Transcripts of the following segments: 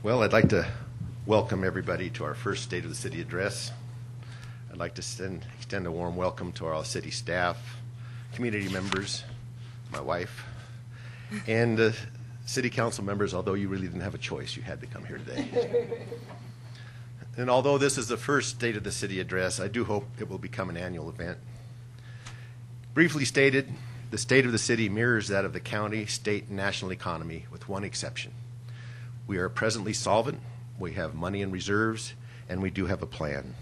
Well, I'd like to welcome everybody to our first State of the City address. I'd like to extend a warm welcome to our city staff, community members, my wife, and city council members, although you really didn't have a choice. You had to come here today. And although this is the first State of the City address, I do hope it will become an annual event. Briefly stated, the state of the city mirrors that of the county, state, and national economy, with one exception. We are presently solvent, we have money in reserves, and we do have a plan.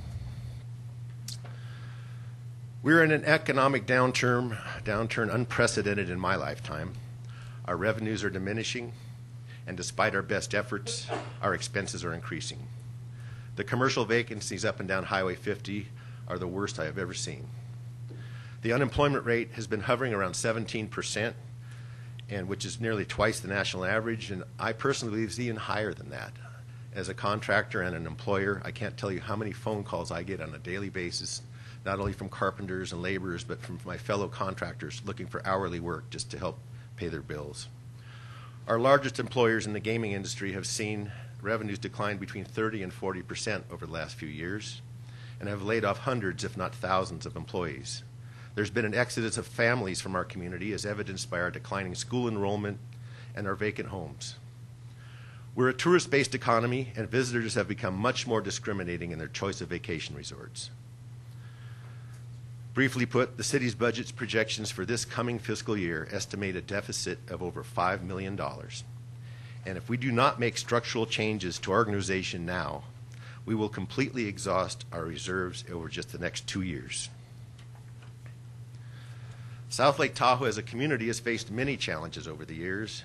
We're in an economic downturn unprecedented in my lifetime. Our revenues are diminishing, and despite our best efforts, our expenses are increasing. The commercial vacancies up and down Highway 50 are the worst I have ever seen. The unemployment rate has been hovering around 17%, and which is nearly twice the national average, and I personally believe it's even higher than that. As a contractor and an employer, I can't tell you how many phone calls I get on a daily basis, not only from carpenters and laborers, but from my fellow contractors looking for hourly work just to help pay their bills. Our largest employers in the gaming industry have seen revenues decline between 30 and 40% over the last few years, and have laid off hundreds, if not thousands, of employees. There's been an exodus of families from our community, as evidenced by our declining school enrollment and our vacant homes. We're a tourist-based economy, and visitors have become much more discriminating in their choice of vacation resorts. Briefly put, the city's budget's projections for this coming fiscal year estimate a deficit of over $5 million. And if we do not make structural changes to our organization now, we will completely exhaust our reserves over just the next 2 years. South Lake Tahoe as a community has faced many challenges over the years,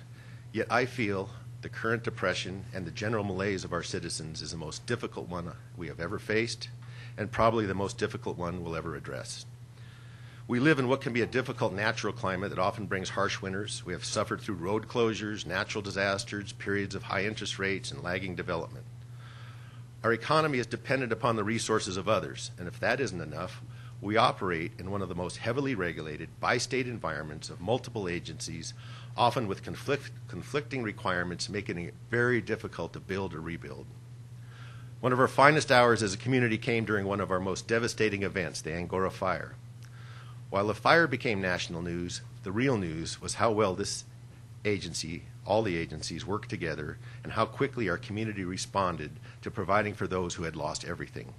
yet I feel the current depression and the general malaise of our citizens is the most difficult one we have ever faced, and probably the most difficult one we'll ever address. We live in what can be a difficult natural climate that often brings harsh winters. We have suffered through road closures, natural disasters, periods of high interest rates, and lagging development. Our economy is dependent upon the resources of others, and if that isn't enough, we operate in one of the most heavily regulated bi-state environments of multiple agencies, often with conflicting requirements, making it very difficult to build or rebuild. One of our finest hours as a community came during one of our most devastating events, the Angora fire. While the fire became national news, the real news was how well this agency, all the agencies, worked together and how quickly our community responded to providing for those who had lost everything.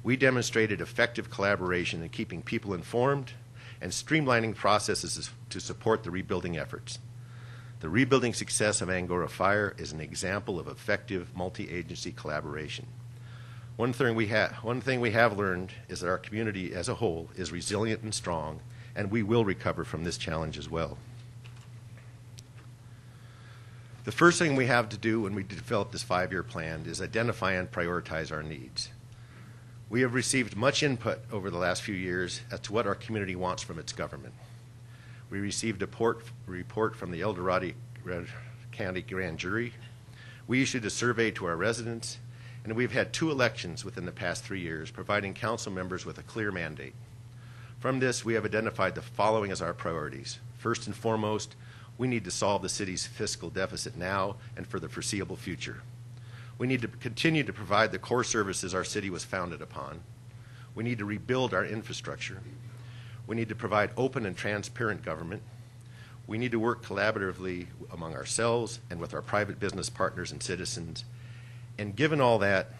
We demonstrated effective collaboration in keeping people informed and streamlining processes to support the rebuilding efforts. The rebuilding success of Angora Fire is an example of effective multi-agency collaboration. One thing we have learned is that our community as a whole is resilient and strong, and we will recover from this challenge as well. The first thing we have to do when we develop this 5-year plan is identify and prioritize our needs. We have received much input over the last few years as to what our community wants from its government. We received a report from the El Dorado County Grand Jury. We issued a survey to our residents, and we've had 2 elections within the past 3 years, providing council members with a clear mandate. From this, we have identified the following as our priorities. First and foremost, we need to solve the city's fiscal deficit now and for the foreseeable future. We need to continue to provide the core services our city was founded upon. We need to rebuild our infrastructure. We need to provide open and transparent government. We need to work collaboratively among ourselves and with our private business partners and citizens. And given all that,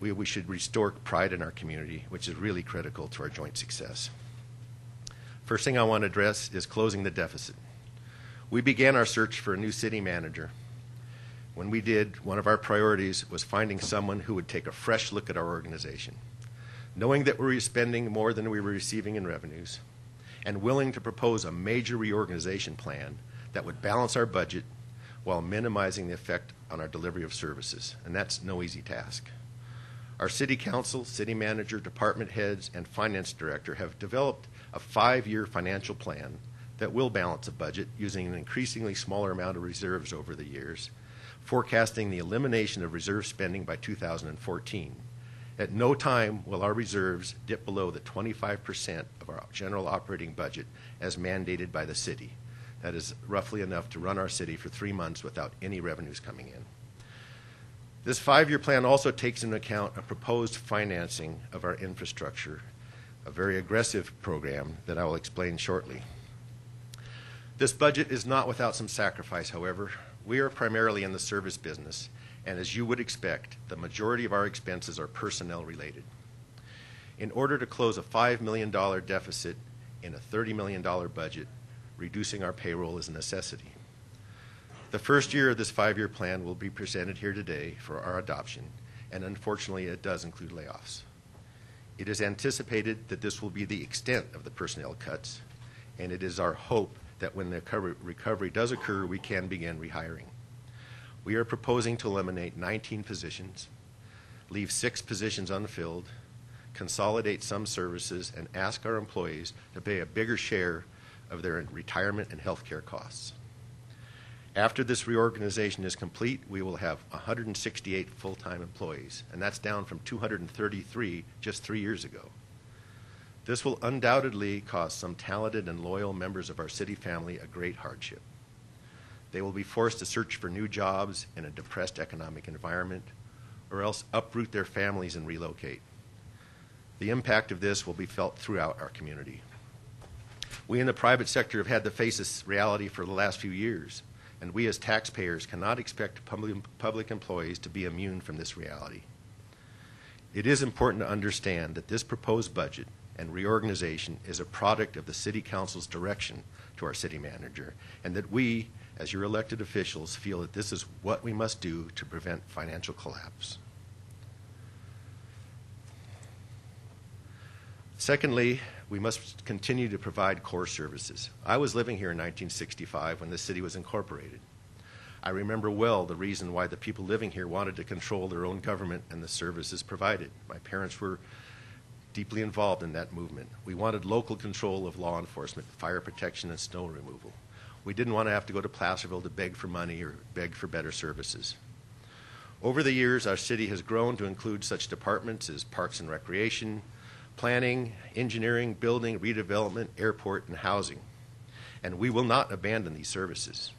we should restore pride in our community, which is really critical to our joint success. First thing I want to address is closing the deficit. We began our search for a new city manager. When we did, one of our priorities was finding someone who would take a fresh look at our organization, knowing that we were spending more than we were receiving in revenues, and willing to propose a major reorganization plan that would balance our budget while minimizing the effect on our delivery of services, and that's no easy task. Our city council, city manager, department heads, and finance director have developed a 5-year financial plan that will balance a budget using an increasingly smaller amount of reserves over the years, forecasting the elimination of reserve spending by 2014. At no time will our reserves dip below the 25% of our general operating budget as mandated by the city. That is roughly enough to run our city for 3 months without any revenues coming in. This 5-year plan also takes into account a proposed financing of our infrastructure, a very aggressive program that I will explain shortly. This budget is not without some sacrifice, however. We are primarily in the service business, and as you would expect, the majority of our expenses are personnel related. In order to close a $5 million deficit in a $30 million budget, reducing our payroll is a necessity. The first year of this 5-year plan will be presented here today for our adoption, and unfortunately it does include layoffs. It is anticipated that this will be the extent of the personnel cuts, and it is our hope that when the recovery does occur, we can begin rehiring. We are proposing to eliminate 19 positions, leave 6 positions unfilled, consolidate some services, and ask our employees to pay a bigger share of their retirement and health care costs. After this reorganization is complete, we will have 168 full-time employees, and that's down from 233 just 3 years ago. This will undoubtedly cause some talented and loyal members of our city family a great hardship. They will be forced to search for new jobs in a depressed economic environment, or else uproot their families and relocate. The impact of this will be felt throughout our community. We in the private sector have had to face this reality for the last few years, and we as taxpayers cannot expect public employees to be immune from this reality. It is important to understand that this proposed budget and reorganization is a product of the City Council's direction to our city manager, and that we, as your elected officials, feel that this is what we must do to prevent financial collapse. Secondly, we must continue to provide core services. I was living here in 1965 when the city was incorporated. I remember well the reason why the people living here wanted to control their own government and the services provided. My parents were deeply involved in that movement. We wanted local control of law enforcement, fire protection, and snow removal. We didn't want to have to go to Placerville to beg for money or beg for better services. Over the years, our city has grown to include such departments as Parks and Recreation, planning, engineering, building, redevelopment, airport, and housing. And we will not abandon these services,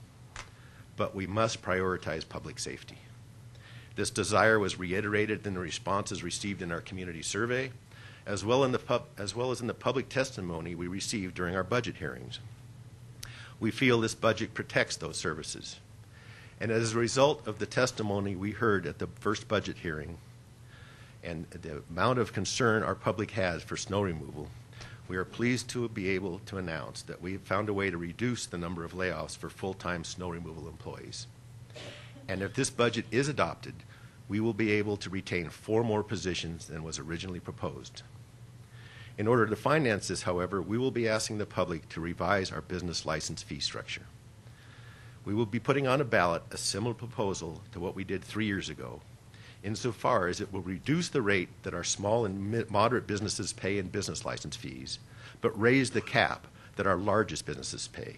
but we must prioritize public safety. This desire was reiterated in the responses received in our community survey, as well as in the public testimony we received during our budget hearings. We feel this budget protects those services. And as a result of the testimony we heard at the first budget hearing, and the amount of concern our public has for snow removal, we are pleased to be able to announce that we have found a way to reduce the number of layoffs for full-time snow removal employees. And if this budget is adopted, we will be able to retain 4 more positions than was originally proposed. In order to finance this, however, we will be asking the public to revise our business license fee structure. We will be putting on a ballot a similar proposal to what we did 3 years ago, insofar as it will reduce the rate that our small and moderate businesses pay in business license fees, but raise the cap that our largest businesses pay.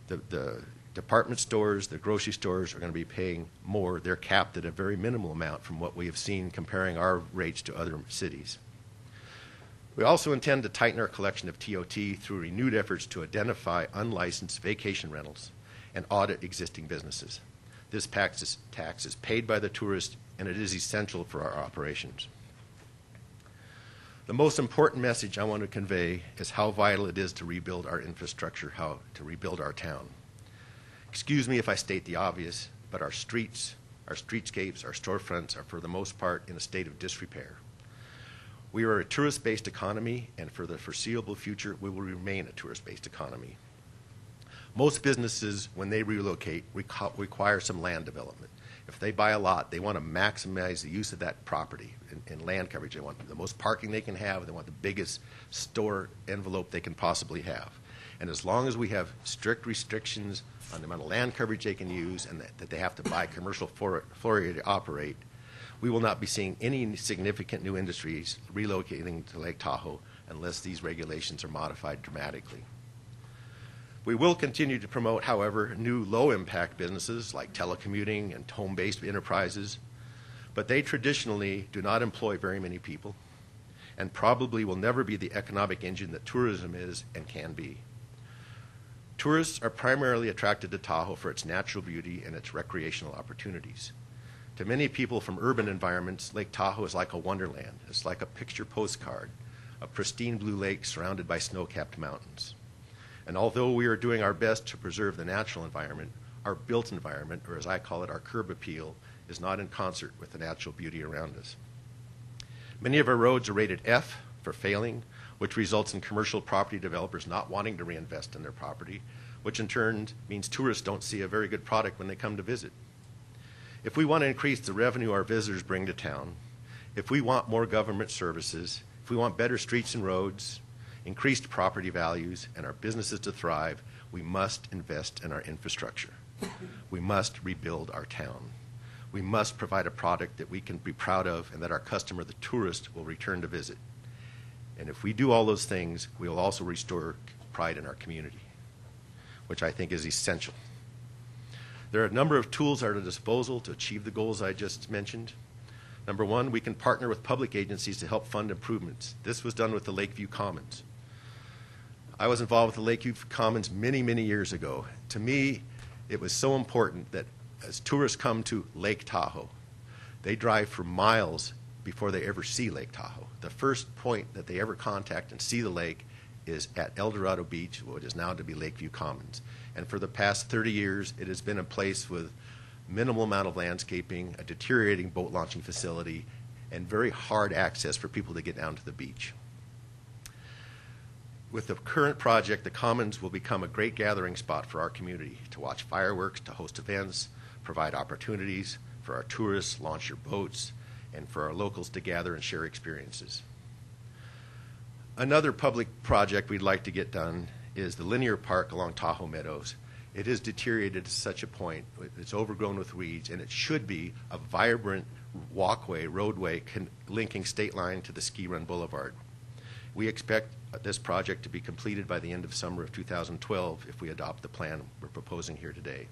The department stores, the grocery stores are going to be paying more. They're capped at a very minimal amount from what we have seen comparing our rates to other cities. We also intend to tighten our collection of TOT through renewed efforts to identify unlicensed vacation rentals and audit existing businesses. This tax is paid by the tourist, and it is essential for our operations. The most important message I want to convey is how vital it is to rebuild our infrastructure, how to rebuild our town. Excuse me if I state the obvious, but our streets, our streetscapes, our storefronts are for the most part in a state of disrepair. We are a tourist-based economy, and for the foreseeable future, we will remain a tourist-based economy. Most businesses, when they relocate, require some land development. If they buy a lot, they want to maximize the use of that property in land coverage. They want the most parking they can have. They want the biggest store envelope they can possibly have. And as long as we have strict restrictions on the amount of land coverage they can use and that they have to buy commercial flora to operate, we will not be seeing any significant new industries relocating to Lake Tahoe unless these regulations are modified dramatically. We will continue to promote, however, new low-impact businesses like telecommuting and home-based enterprises, but they traditionally do not employ very many people and probably will never be the economic engine that tourism is and can be. Tourists are primarily attracted to Tahoe for its natural beauty and its recreational opportunities. To many people from urban environments, Lake Tahoe is like a wonderland. It's like a picture postcard, a pristine blue lake surrounded by snow-capped mountains. And although we are doing our best to preserve the natural environment, our built environment, or as I call it, our curb appeal, is not in concert with the natural beauty around us. Many of our roads are rated F for failing, which results in commercial property developers not wanting to reinvest in their property, which in turn means tourists don't see a very good product when they come to visit. If we want to increase the revenue our visitors bring to town, if we want more government services, if we want better streets and roads, increased property values, and our businesses to thrive, we must invest in our infrastructure. We must rebuild our town. We must provide a product that we can be proud of and that our customer, the tourist, will return to visit. And if we do all those things, we will also restore pride in our community, which I think is essential. There are a number of tools at our disposal to achieve the goals I just mentioned. Number one, we can partner with public agencies to help fund improvements. This was done with the Lakeview Commons. I was involved with the Lakeview Commons many, many years ago. To me, it was so important that as tourists come to Lake Tahoe, they drive for miles before they ever see Lake Tahoe. The first point that they ever contact and see the lake is at El Dorado Beach, what is now to be Lakeview Commons. And for the past 30 years, it has been a place with minimal amount of landscaping, a deteriorating boat launching facility, and very hard access for people to get down to the beach. With the current project, the Commons will become a great gathering spot for our community to watch fireworks, to host events, provide opportunities for our tourists, launch your boats, and for our locals to gather and share experiences. Another public project we'd like to get done is the linear park along Tahoe Meadows. It has deteriorated to such a point, it's overgrown with weeds, and it should be a vibrant walkway, roadway, linking State Line to the Ski Run Boulevard. We expect this project to be completed by the end of summer of 2012 if we adopt the plan we're proposing here today.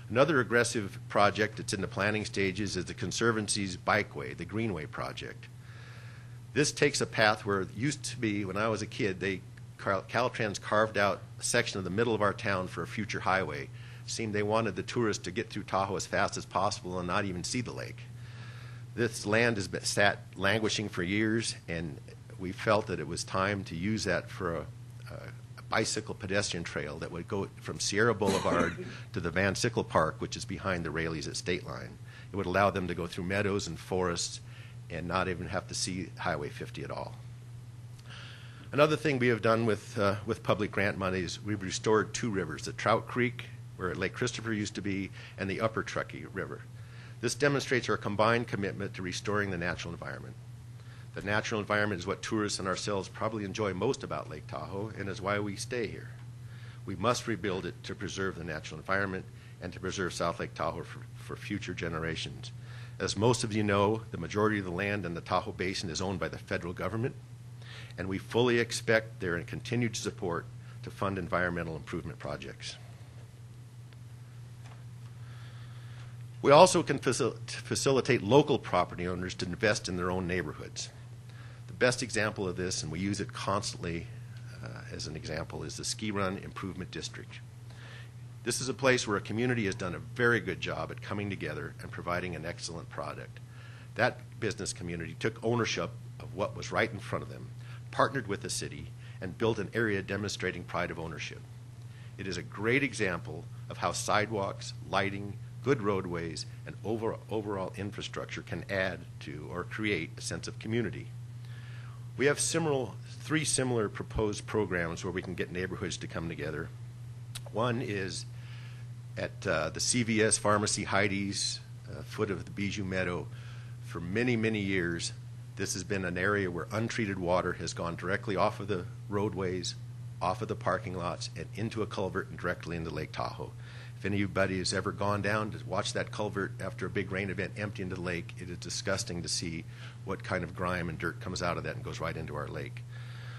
Another aggressive project that's in the planning stages is the Conservancy's Bikeway, the Greenway project. This takes a path where it used to be, when I was a kid, Caltrans carved out a section of the middle of our town for a future highway. It seemed they wanted the tourists to get through Tahoe as fast as possible and not even see the lake. This land has been sat languishing for years, and we felt that it was time to use that for a bicycle pedestrian trail that would go from Sierra Boulevard to the Van Sickle Park, which is behind the Rayleighs at State Line. It would allow them to go through meadows and forests and not even have to see Highway 50 at all. Another thing we have done with public grant money is we've restored two rivers, the Trout Creek, where Lake Christopher used to be, and the Upper Truckee River. This demonstrates our combined commitment to restoring the natural environment. The natural environment is what tourists and ourselves probably enjoy most about Lake Tahoe and is why we stay here. We must rebuild it to preserve the natural environment and to preserve South Lake Tahoe for future generations. As most of you know, the majority of the land in the Tahoe Basin is owned by the federal government, and we fully expect their continued support to fund environmental improvement projects. We also can facilitate local property owners to invest in their own neighborhoods. The best example of this, and we use it constantly as an example, is the Ski Run Improvement District. This is a place where a community has done a very good job at coming together and providing an excellent product. That business community took ownership of what was right in front of them, partnered with the city, and built an area demonstrating pride of ownership. It is a great example of how sidewalks, lighting, good roadways, and overall infrastructure can add to or create a sense of community. We have three similar proposed programs where we can get neighborhoods to come together. One is at the CVS Pharmacy Heidi's foot of the Bijou Meadow. For many, many years, this has been an area where untreated water has gone directly off of the roadways, off of the parking lots, and into a culvert and directly into Lake Tahoe. If anybody has ever gone down to watch that culvert after a big rain event empty into the lake, it is disgusting to see what kind of grime and dirt comes out of that and goes right into our lake.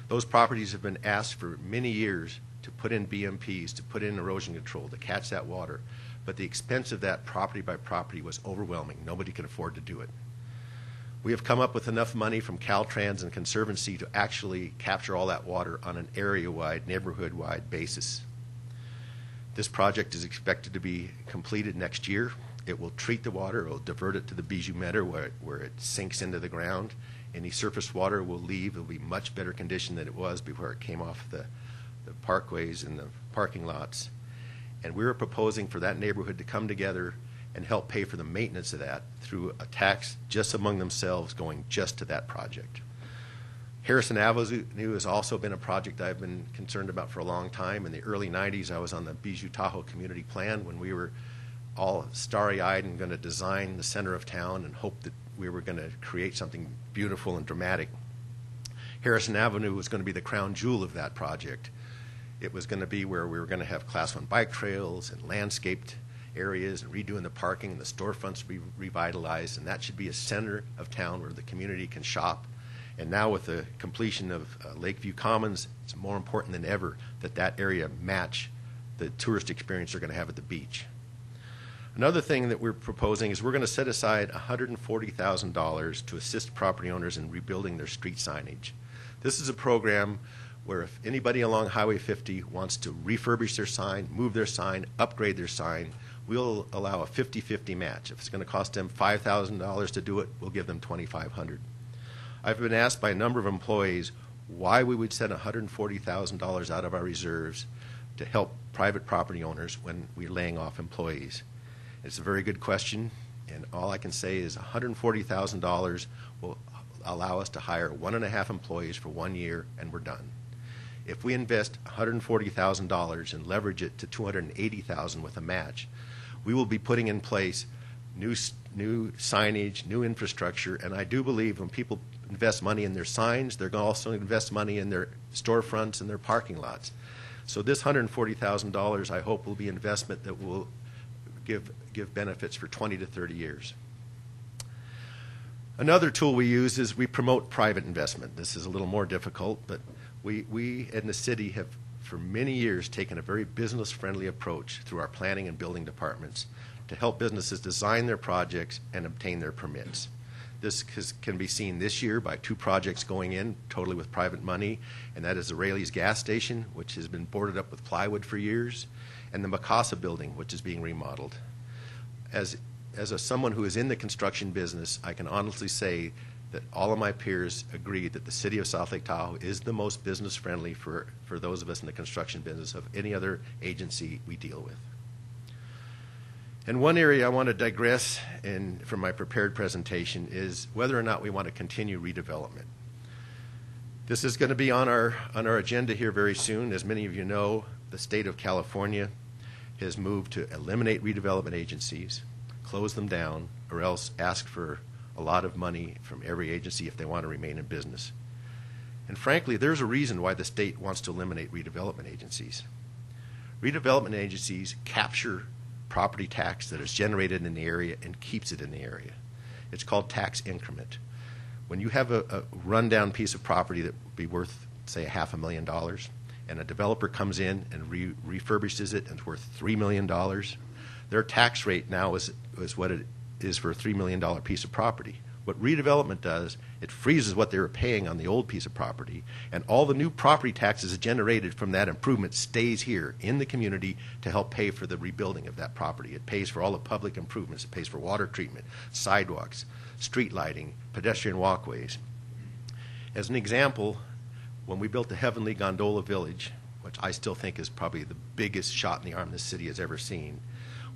Those properties have been asked for many years to put in BMPs, to put in erosion control, to catch that water. But the expense of that property by property was overwhelming. Nobody could afford to do it. We have come up with enough money from Caltrans and Conservancy to actually capture all that water on an area-wide, neighborhood-wide basis. This project is expected to be completed next year, It will treat the water. It will divert it to the Bijou Meadow where it sinks into the ground. Any surface water will leave. It will be much better condition than it was before it came off the parkways and the parking lots. And we're proposing for that neighborhood to come together and help pay for the maintenance of that through a tax just among themselves going just to that project. Harrison Avenue has also been a project I've been concerned about for a long time. In the early 90s, I was on the Bijou Tahoe Community Plan when we were all starry-eyed and going to design the center of town and hope that we were going to create something beautiful and dramatic. Harrison Avenue was going to be the crown jewel of that project. It was going to be where we were going to have Class 1 bike trails and landscaped areas and redoing the parking and the storefronts be revitalized, and that should be a center of town where the community can shop. And now with the completion of Lakeview Commons, it's more important than ever that that area match the tourist experience they're going to have at the beach. Another thing that we're proposing is we're going to set aside $140,000 to assist property owners in rebuilding their street signage. This is a program where if anybody along Highway 50 wants to refurbish their sign, move their sign, upgrade their sign, we'll allow a 50-50 match. If it's going to cost them $5,000 to do it, we'll give them $2,500. I've been asked by a number of employees why we would set $140,000 out of our reserves to help private property owners when we're laying off employees. It's a very good question, and all I can say is $140,000 will allow us to hire 1.5 employees for 1 year, and we're done. If we invest $140,000 and leverage it to $280,000 with a match, we will be putting in place new signage, new infrastructure, and I do believe when people invest money in their signs, they're going to also invest money in their storefronts and their parking lots. So this $140,000, I hope, will be investment that will give benefits for 20 to 30 years. Another tool we use is we promote private investment. This is a little more difficult, but we in the city have for many years taken a very business-friendly approach through our planning and building departments to help businesses design their projects and obtain their permits. This can be seen this year by 2 projects going in totally with private money, and that is the Raley's gas station, which has been boarded up with plywood for years, and the Mikasa building, which is being remodeled. As someone who is in the construction business, I can honestly say that all of my peers agree that the city of South Lake Tahoe is the most business-friendly for those of us in the construction business of any other agency we deal with. And one area I want to digress in from my prepared presentation is whether or not we want to continue redevelopment. This is going to be on our agenda here very soon. As many of you know, the state of California has moved to eliminate redevelopment agencies, close them down, or else ask for a lot of money from every agency if they want to remain in business. And frankly, there's a reason why the state wants to eliminate redevelopment agencies. Redevelopment agencies capture property tax that is generated in the area and keeps it in the area. It's called tax increment. When you have a rundown piece of property that would be worth, say, $500,000, and a developer comes in and refurbishes it and it's worth $3 million, their tax rate now is what it is for a $3 million piece of property. What redevelopment does, it freezes what they were paying on the old piece of property, and all the new property taxes generated from that improvement stays here in the community to help pay for the rebuilding of that property. It pays for all the public improvements. It pays for water treatment, sidewalks, street lighting, pedestrian walkways. As an example, when we built the Heavenly Gondola Village, which I still think is probably the biggest shot in the arm this city has ever seen,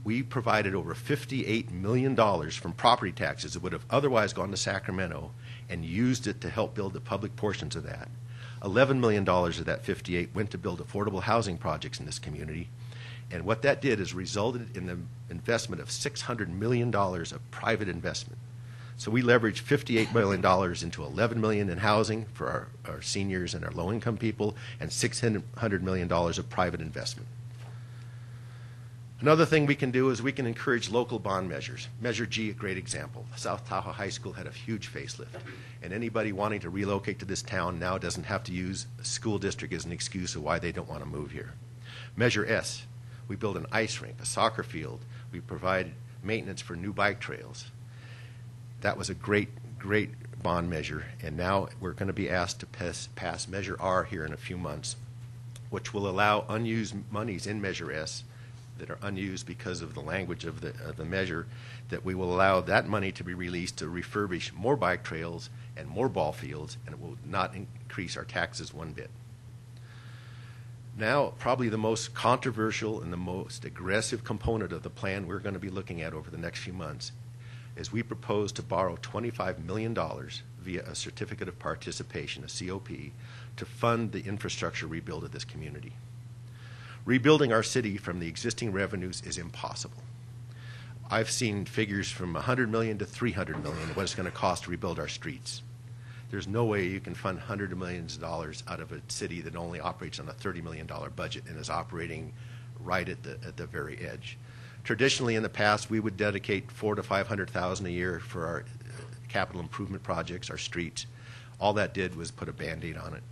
we provided over $58 million from property taxes that would have otherwise gone to Sacramento and used it to help build the public portions of that. $11 million of that 58 went to build affordable housing projects in this community. And what that did is resulted in the investment of $600 million of private investment. So we leveraged $58 million into $11 million in housing for our seniors and our low-income people, and $600 million of private investment. Another thing we can do is we can encourage local bond measures. Measure G, a great example. South Tahoe High School had a huge facelift, and anybody wanting to relocate to this town now doesn't have to use a school district as an excuse of why they don't want to move here. Measure S, we build an ice rink, a soccer field. We provide maintenance for new bike trails. That was a great bond measure, and now we're going to be asked to pass Measure R here in a few months, which will allow unused monies in Measure S that are unused because of the language of the measure, that we will allow that money to be released to refurbish more bike trails and more ball fields, and it will not increase our taxes one bit. Now, probably the most controversial and the most aggressive component of the plan we're going to be looking at over the next few months is we propose to borrow $25 million via a certificate of participation, a COP, to fund the infrastructure rebuild of this community. Rebuilding our city from the existing revenues is impossible. I've seen figures from $100 million to $300 million what it's going to cost to rebuild our streets. There's no way you can fund hundreds of millions of dollars out of a city that only operates on a $30 million budget and is operating right at the very edge. Traditionally, in the past, we would dedicate $400,000 to $500,000 a year for our capital improvement projects, our streets. All that did was put a Band-Aid on it.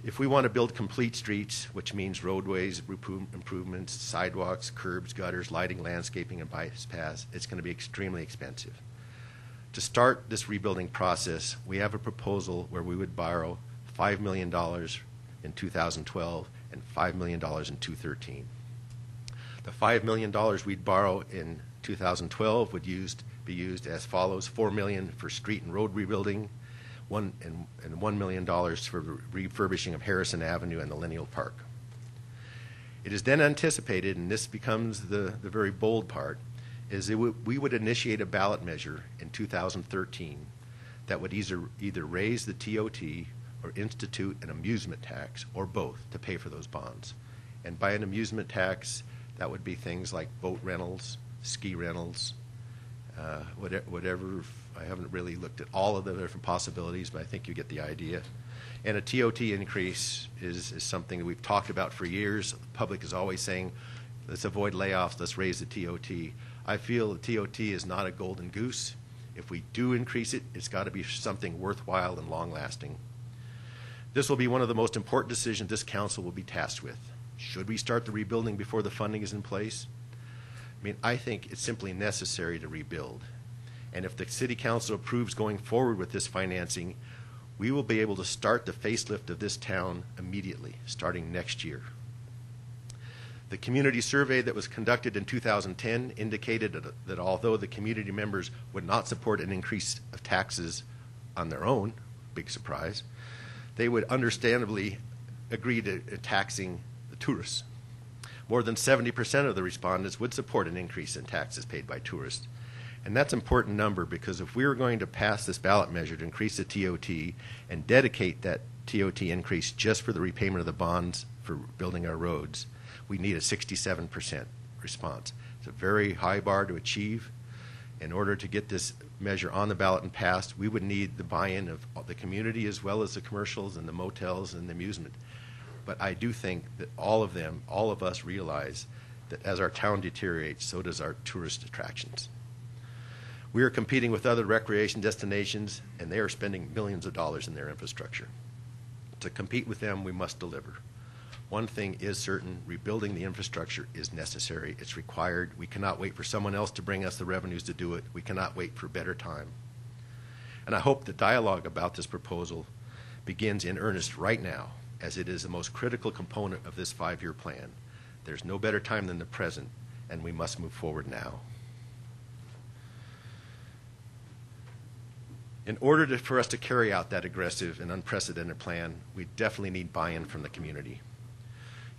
If we want to build complete streets, which means roadways, improvements, sidewalks, curbs, gutters, lighting, landscaping, and bike paths, it's going to be extremely expensive. To start this rebuilding process, we have a proposal where we would borrow $5 million in 2012 and $5 million in 2013. The $5 million we'd borrow in 2012 would be used as follows: $4 million for street and road rebuilding, $1 million for refurbishing of Harrison Avenue and the Lineal Park. It is then anticipated, and this becomes the very bold part, is we would initiate a ballot measure in 2013 that would either raise the TOT or institute an amusement tax, or both, to pay for those bonds. And by an amusement tax, that would be things like boat rentals, ski rentals, whatever. I haven't really looked at all of the different possibilities, but I think you get the idea. And a TOT increase is something that we've talked about for years. The public is always saying, let's avoid layoffs, let's raise the TOT. I feel the TOT is not a golden goose. If we do increase it, it's got to be something worthwhile and long-lasting. This will be one of the most important decisions this council will be tasked with. Should we start the rebuilding before the funding is in place? I mean, I think it's simply necessary to rebuild. And if the City Council approves going forward with this financing, we will be able to start the facelift of this town immediately, starting next year. The community survey that was conducted in 2010 indicated that although the community members would not support an increase of taxes on their own, big surprise, they would understandably agree to taxing the tourists. More than 70% of the respondents would support an increase in taxes paid by tourists. And that's an important number, because if we were going to pass this ballot measure to increase the TOT and dedicate that TOT increase just for the repayment of the bonds for building our roads, we need a 67% response. It's a very high bar to achieve. In order to get this measure on the ballot and passed, we would need the buy-in of the community as well as the commercials and the motels and the amusement. But I do think that all of us realize that as our town deteriorates, so does our tourist attractions. We are competing with other recreation destinations, and they are spending millions of dollars in their infrastructure. To compete with them, we must deliver. One thing is certain: rebuilding the infrastructure is necessary. It's required. We cannot wait for someone else to bring us the revenues to do it. We cannot wait for better time. And I hope the dialogue about this proposal begins in earnest right now, as it is the most critical component of this 5-year plan. There's no better time than the present, and we must move forward now. In order for us to carry out that aggressive and unprecedented plan, we definitely need buy-in from the community.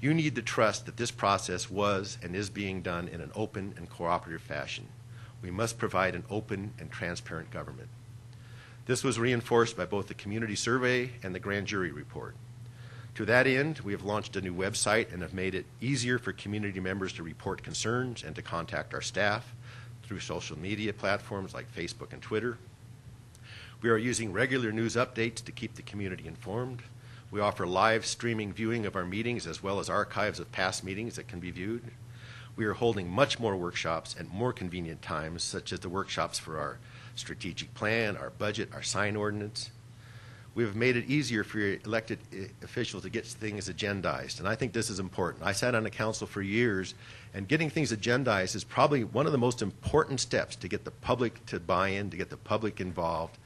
You need to trust that this process was and is being done in an open and cooperative fashion. We must provide an open and transparent government. This was reinforced by both the community survey and the grand jury report. To that end, we have launched a new website and have made it easier for community members to report concerns and to contact our staff through social media platforms like Facebook and Twitter. We are using regular news updates to keep the community informed. We offer live streaming viewing of our meetings as well as archives of past meetings that can be viewed. We are holding much more workshops at more convenient times, such as the workshops for our strategic plan, our budget, our sign ordinance. We have made it easier for your elected officials to get things agendized, and I think this is important. I sat on the council for years, and getting things agendized is probably one of the most important steps to get the public to buy in, to get the public involved.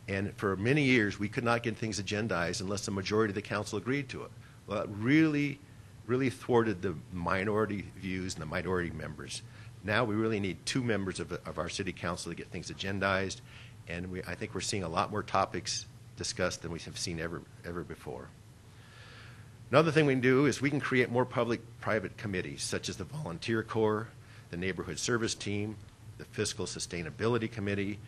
And for many years, we could not get things agendized unless the majority of the council agreed to it. Well, that really really thwarted the minority views and the minority members. Now we really need 2 members of our city council to get things agendized, and I think we're seeing a lot more topics discussed than we have seen ever before. Another thing we can do is we can create more public-private committees, such as the Volunteer Corps, the Neighborhood Service Team, the Fiscal Sustainability Committee.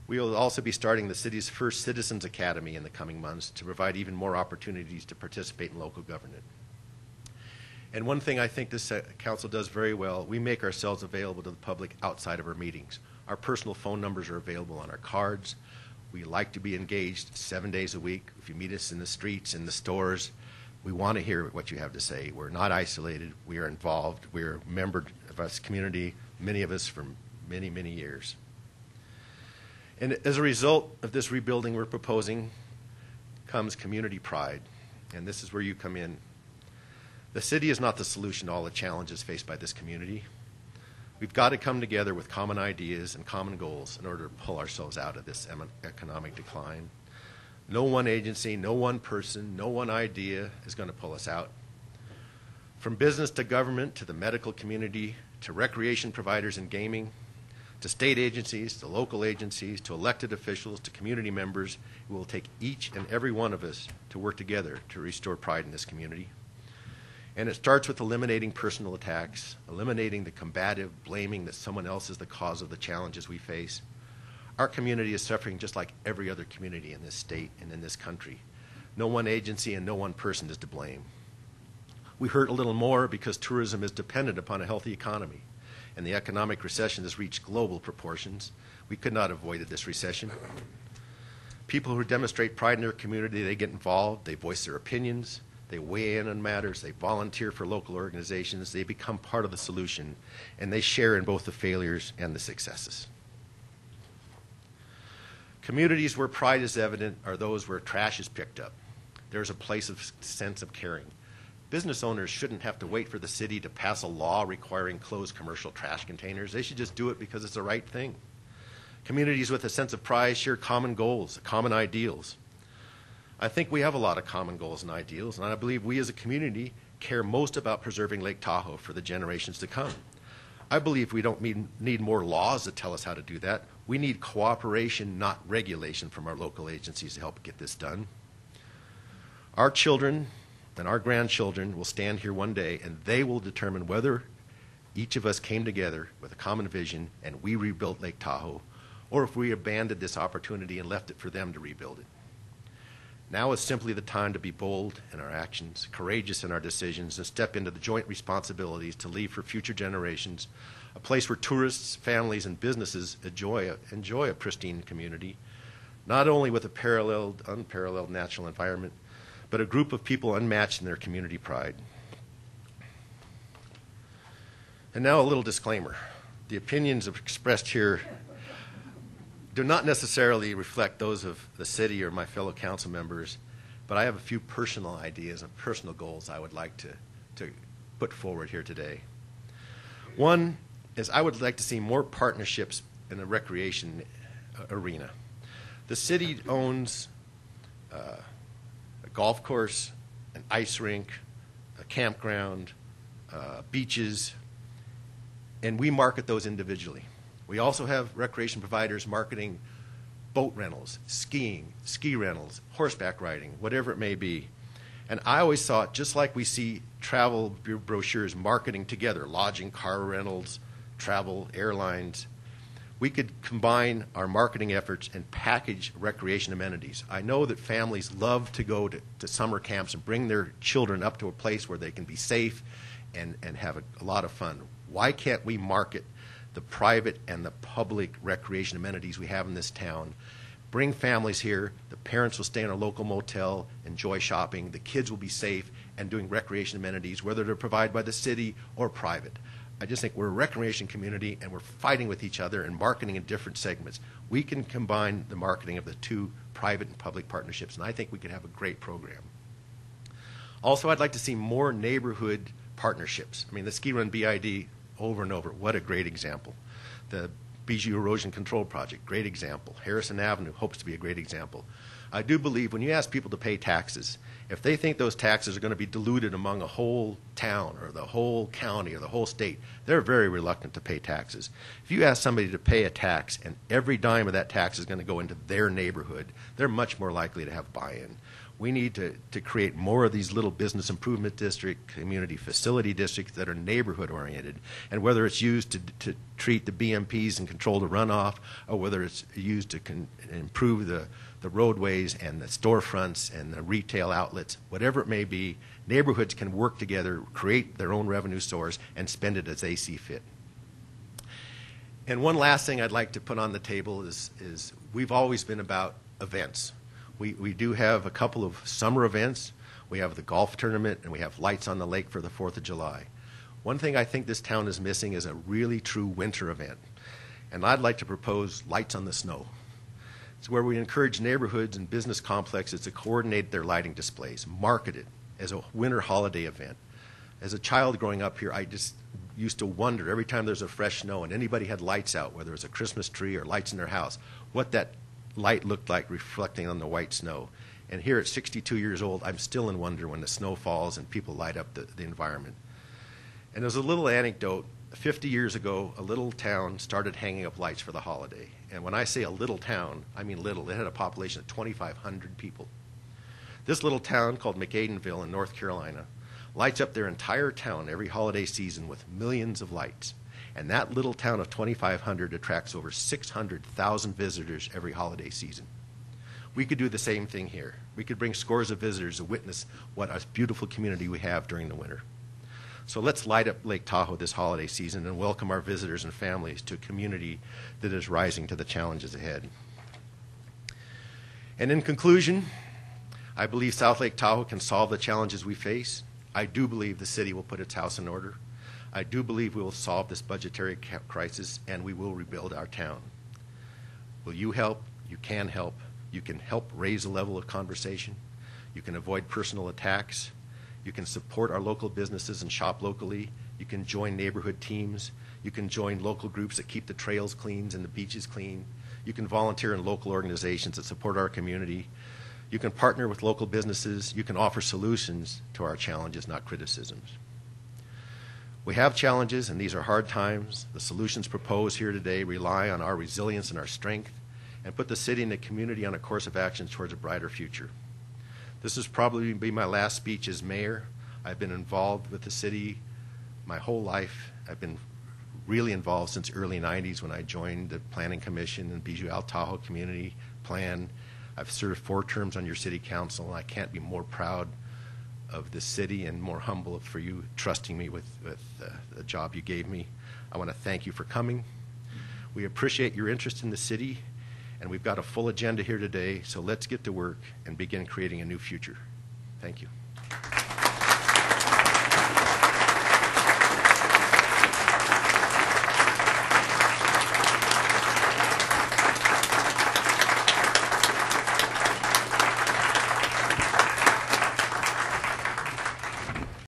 We will also be starting the city's first Citizens Academy in the coming months to provide even more opportunities to participate in local government. And one thing I think this council does very well, we make ourselves available to the public outside of our meetings. Our personal phone numbers are available on our cards. We like to be engaged 7 days a week. If you meet us in the streets, in the stores, we want to hear what you have to say. We're not isolated. We are involved. We're a member of this community, many of us for many, many years. And as a result of this rebuilding we're proposing comes community pride. And this is where you come in. The city is not the solution to all the challenges faced by this community. We've got to come together with common ideas and common goals in order to pull ourselves out of this economic decline. No one agency, no one person, no one idea is going to pull us out. From business to government, to the medical community, to recreation providers and gaming, to state agencies, to local agencies, to elected officials, to community members, it will take each and every one of us to work together to restore pride in this community. And it starts with eliminating personal attacks, eliminating the combative blaming that someone else is the cause of the challenges we face. Our community is suffering just like every other community in this state and in this country. No one agency and no one person is to blame. We hurt a little more because tourism is dependent upon a healthy economy, and the economic recession has reached global proportions. We could not have avoided this recession. People who demonstrate pride in their community, they get involved, they voice their opinions, they weigh in on matters, they volunteer for local organizations, they become part of the solution, and they share in both the failures and the successes. Communities where pride is evident are those where trash is picked up. There's a place of sense of caring. Business owners shouldn't have to wait for the city to pass a law requiring closed commercial trash containers. They should just do it because it's the right thing. Communities with a sense of pride share common goals, common ideals. I think we have a lot of common goals and ideals, and I believe we as a community care most about preserving Lake Tahoe for the generations to come. I believe we don't need more laws that tell us how to do that. We need cooperation, not regulation, from our local agencies to help get this done. Our children and our grandchildren will stand here one day, and they will determine whether each of us came together with a common vision and we rebuilt Lake Tahoe, or if we abandoned this opportunity and left it for them to rebuild it. Now is simply the time to be bold in our actions, courageous in our decisions, and step into the joint responsibilities to leave for future generations a place where tourists, families, and businesses enjoy a pristine community, not only with a unparalleled natural environment, but a group of people unmatched in their community pride. And now a little disclaimer. The opinions expressed here do not necessarily reflect those of the city or my fellow council members, but I have a few personal ideas and personal goals I would like to put forward here today. One is I would like to see more partnerships in the recreation arena. The city owns a golf course, an ice rink, a campground, beaches, and we market those individually. We also have recreation providers marketing boat rentals, skiing, ski rentals, horseback riding, whatever it may be. And I always thought, just like we see travel brochures marketing together, lodging, car rentals, travel, airlines, we could combine our marketing efforts and package recreation amenities. I know that families love to go to summer camps and bring their children up to a place where they can be safe and have a lot of fun. Why can't we market the private and the public recreation amenities we have in this town? Bring families here. The parents will stay in a local motel, enjoy shopping. The kids will be safe and doing recreation amenities, whether they're provided by the city or private. I just think we're a recreation community and we're fighting with each other and marketing in different segments. We can combine the marketing of the two private and public partnerships, and I think we could have a great program. Also, I'd like to see more neighborhood partnerships. I mean, the Ski Run BID, over and over, what a great example. The Bijou Erosion Control Project, great example. Harrison Avenue hopes to be a great example. I do believe when you ask people to pay taxes, if they think those taxes are going to be diluted among a whole town or the whole county or the whole state, they're very reluctant to pay taxes. If you ask somebody to pay a tax and every dime of that tax is going to go into their neighborhood, they're much more likely to have buy-in. We need to create more of these little business improvement district, community facility districts that are neighborhood oriented. And whether it's used to treat the BMPs and control the runoff, or whether it's used to improve the roadways and the storefronts and the retail outlets, whatever it may be, neighborhoods can work together, create their own revenue source, and spend it as they see fit. And one last thing I'd like to put on the table is we've always been about events. We do have a couple of summer events. We have the golf tournament, and we have lights on the lake for the 4th of July. One thing I think this town is missing is a really true winter event. And I'd like to propose Lights on the Snow. It's where we encourage neighborhoods and business complexes to coordinate their lighting displays, market it as a winter holiday event. As a child growing up here, I just used to wonder every time there's a fresh snow and anybody had lights out, whether it was a Christmas tree or lights in their house, what that light looked like reflecting on the white snow. And here at 62 years old, I'm still in wonder when the snow falls and people light up the environment. And there's a little anecdote. 50 years ago, a little town started hanging up lights for the holiday. And when I say a little town, I mean little. It had a population of 2,500 people. This little town called McAdenville in North Carolina lights up their entire town every holiday season with millions of lights. And that little town of 2,500 attracts over 600,000 visitors every holiday season. We could do the same thing here. We could bring scores of visitors to witness what a beautiful community we have during the winter. So let's light up Lake Tahoe this holiday season and welcome our visitors and families to a community that is rising to the challenges ahead. And in conclusion, I believe South Lake Tahoe can solve the challenges we face. I do believe the city will put its house in order. I do believe we will solve this budgetary crisis, and we will rebuild our town. Will you help? You can help. You can help raise the level of conversation. You can avoid personal attacks. You can support our local businesses and shop locally. You can join neighborhood teams. You can join local groups that keep the trails clean and the beaches clean. You can volunteer in local organizations that support our community. You can partner with local businesses. You can offer solutions to our challenges, not criticisms. We have challenges, and these are hard times. The solutions proposed here today rely on our resilience and our strength and put the city and the community on a course of action towards a brighter future. This is probably be my last speech as mayor. I've been involved with the city my whole life. I've been really involved since early 90s when I joined the Planning Commission and Bijou Al Tahoe Community Plan. I've served 4 terms on your city council, and I can't be more proud of the city and more humble for you trusting me with the job you gave me. I want to thank you for coming. We appreciate your interest in the city, and we've got a full agenda here today, so let's get to work and begin creating a new future. Thank you.